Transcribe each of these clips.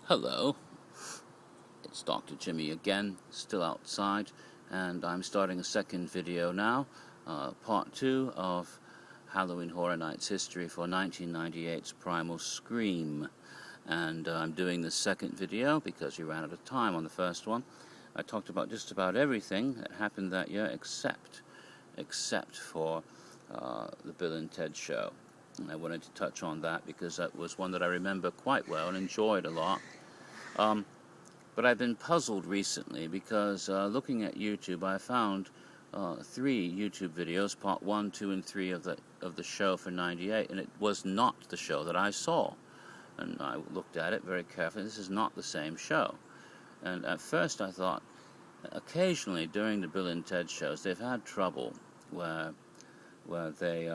Hello, it's Dr. Jimmy again, still outside, and I'm starting a second video now, part 2 of Halloween Horror Nights history for 1998's Primal Scream. And I'm doing the second video because we ran out of time on the first one. I talked about just about everything that happened that year except for the Bill and Ted show. And I wanted to touch on that because that was one that I remember quite well and enjoyed a lot. But I've been puzzled recently because looking at YouTube, I found 3 YouTube videos, part 1, 2, and 3 of the show for '98, and it was not the show that I saw. And I looked at it very carefully. This is not the same show. And at first I thought, occasionally during the Bill and Ted shows, they've had trouble where they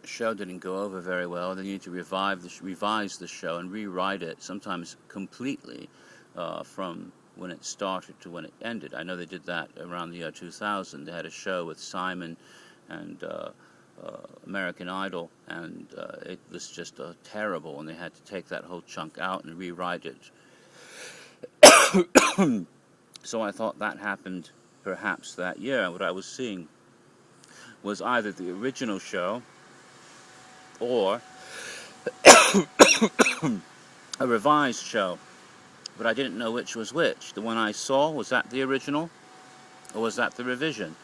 show didn't go over very well. They need to revise the show and rewrite it, sometimes completely, from when it started to when it ended. I know they did that around the year 2000. They had a show with Simon and American Idol, and it was just terrible, and they had to take that whole chunk out and rewrite it. So I thought that happened perhaps that year. What I was seeing was either the original show or a revised show, but I didn't know which was which. The one I saw, was that the original or was that the revision?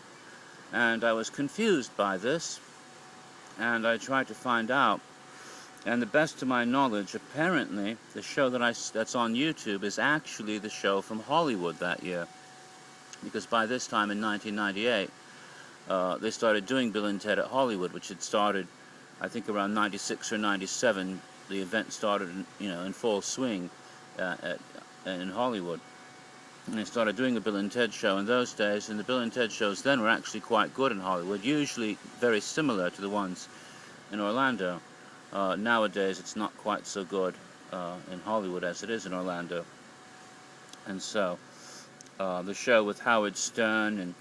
And I was confused by this, and I tried to find out, and the best of my knowledge, apparently the show that's on YouTube is actually the show from Hollywood that year, because by this time in 1998 they started doing Bill and Ted at Hollywood, which had started I think around 96 or 97. The event started, in full swing in Hollywood. And they started doing the Bill and Ted show in those days, and the Bill and Ted shows then were actually quite good in Hollywood, usually very similar to the ones in Orlando. Nowadays, it's not quite so good in Hollywood as it is in Orlando. And so, the show with Howard Stern and,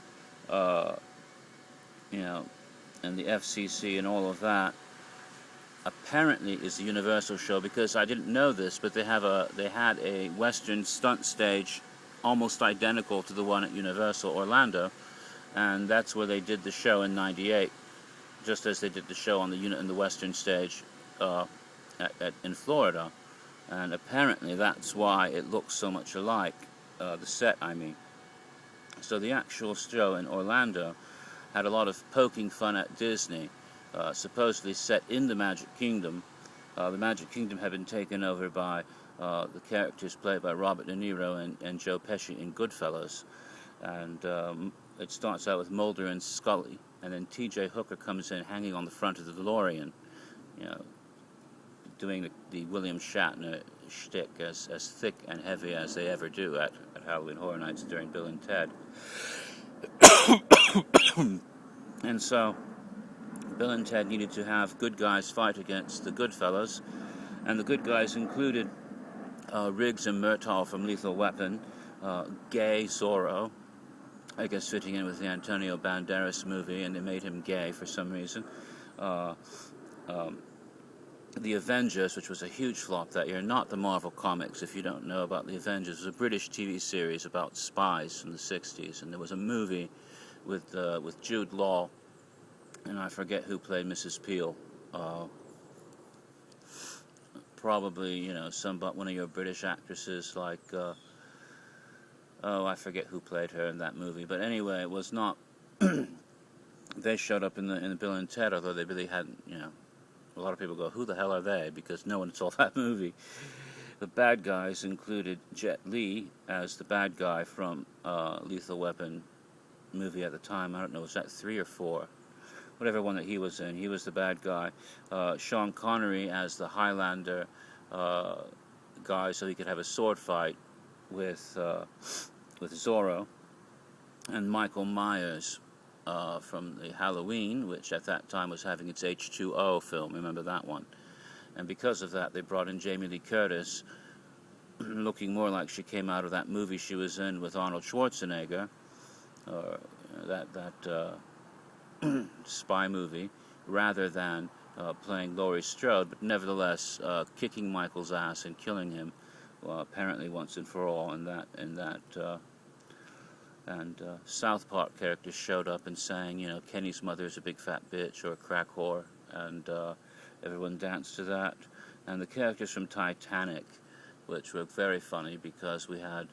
and the FCC and all of that, apparently is the Universal show, because I didn't know this, but they had a Western stunt stage almost identical to the one at Universal Orlando, and that's where they did the show in '98, just as they did the show on the Western stage in Florida, and apparently that's why it looks so much alike, the set, I mean. So the actual show in Orlando had a lot of poking fun at Disney. Supposedly set in the Magic Kingdom. The Magic Kingdom had been taken over by the characters played by Robert De Niro and Joe Pesci in Goodfellas. And it starts out with Mulder and Scully, and then T.J. Hooker comes in hanging on the front of the DeLorean, doing the William Shatner shtick as thick and heavy as they ever do at Halloween Horror Nights during Bill and Ted. And so Bill and Ted needed to have good guys fight against the good fellows, and the good guys included Riggs and Murtaugh from Lethal Weapon, gay Zorro, I guess fitting in with the Antonio Banderas movie, and they made him gay for some reason. The Avengers, which was a huge flop that year, not the Marvel Comics, if you don't know about the Avengers. It was a British TV series about spies from the 60s, and there was a movie with Jude Law, and I forget who played Mrs. Peel. Probably, one of your British actresses, like, I forget who played her in that movie. But anyway, it was not. They showed up in the Bill and Ted, although they really hadn't. A lot of people go, "Who the hell are they?" Because no one saw that movie. The bad guys included Jet Li as the bad guy from Lethal Weapon movie at the time. I don't know, was that 3 or 4? Whatever one that he was in, he was the bad guy. Sean Connery as the Highlander guy, so he could have a sword fight with Zorro. And Michael Myers from the Halloween, which at that time was having its H2O film. Remember that one? And because of that, they brought in Jamie Lee Curtis, looking more like she came out of that movie she was in with Arnold Schwarzenegger, that spy movie, rather than playing Laurie Strode, but nevertheless kicking Michael's ass and killing him, apparently once and for all. And South Park characters showed up and sang, you know, Kenny's mother's a big fat bitch or a crack whore, and everyone danced to that. And the characters from Titanic, which were very funny because we had,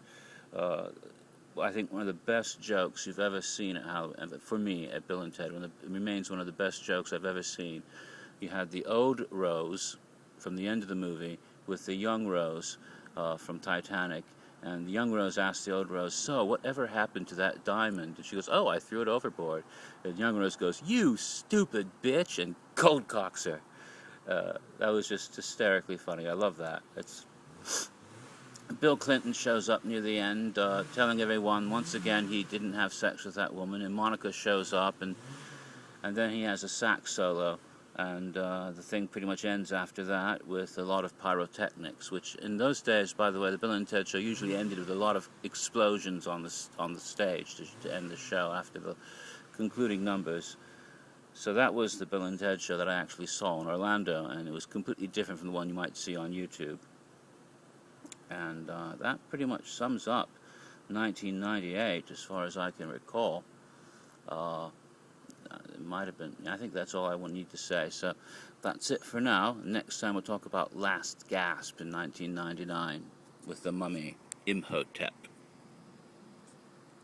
I think, one of the best jokes you've ever seen at Halloween, for me, at Bill and Ted. It remains one of the best jokes I've ever seen. You had the old Rose from the end of the movie with the young Rose from Titanic. And the young Rose asked the old Rose, "So, whatever happened to that diamond?" And she goes, "Oh, I threw it overboard." And the young Rose goes, "You stupid bitch," and cold cocks her. That was just hysterically funny. I love that. Bill Clinton shows up near the end, telling everyone once again he didn't have sex with that woman, and Monica shows up, and then he has a sax solo, and the thing pretty much ends after that with a lot of pyrotechnics, which in those days, by the way, the Bill and Ted show usually ended with a lot of explosions on the stage to end the show after the concluding numbers. So that was the Bill and Ted show that I actually saw in Orlando, and it was completely different from the one you might see on YouTube. And that pretty much sums up 1998 as far as I can recall. It might have been, I think that's all I will need to say. So that's it for now. Next time we'll talk about Last Gasp in 1999 with the mummy Imhotep.